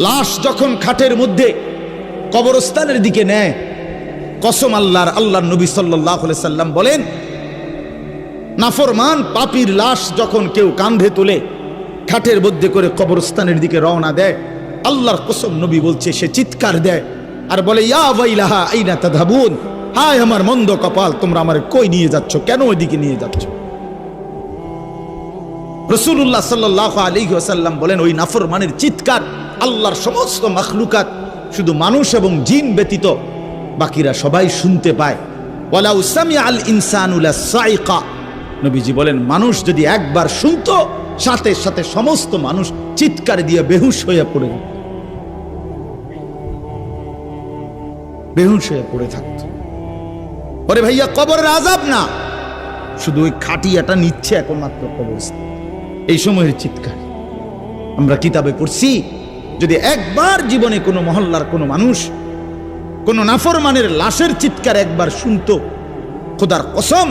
লাশ যখন খাটের মধ্যে কবরস্থানের দিকে নেয়, কসম আল্লাহর নবী সাল্লাল্লাহু আলাইহি সাল্লাম বলেন, নাফরমান পাপীর লাশ যখন কেউ কাঁধে তুলে খাটের মধ্যে করে কবরস্থানের দিকে রওনা দেয়, আল্লাহর কসম নবী বলছে সে চিৎকার দেয় আর বলে, ইয়া ওয়াইলাহা আইনা তাযহাবুন, হায় আমার মন্দ কপাল, তোমরা আমারে কই নিয়ে যাচ্ছ, কেন ওইদিকে নিয়ে যাচ্ছ? রাসূলুল্লাহ সাল্লাল্লাহু আলাইহি ওয়াসাল্লাম বলেন, ওই নাফরমানের চিৎকার আল্লাহর সমস্ত মাখলুকাত, শুধু মানুষ এবং জিন ব্যতীত বাকিরা সবাই শুনতে পায়। ওয়ালাউ সামিআল ইনসানু লাসাইকা, নবীজি বলেন মানুষ যদি একবার শুনতো, সাথে সাথে সমস্ত মানুষ চিৎকার দিয়ে বেহুশ হয়ে পড়ে যেত, বেহুশ হয়ে পড়ে থাকতো। ওরে ভাইয়া, কবরের আযাব না, শুধু ওই খাটিয়াটা নিচ্ছে একমাত্র কবরস্থান, এই সময়ের চিৎকার। আমরা কিতাবে পড়ছি, যদি একবার জীবনে কোনো মহল্লার কোনো মানুষ কোনো নাফরমানের লাশের চিৎকার একবার শুনতো, খোদার কসম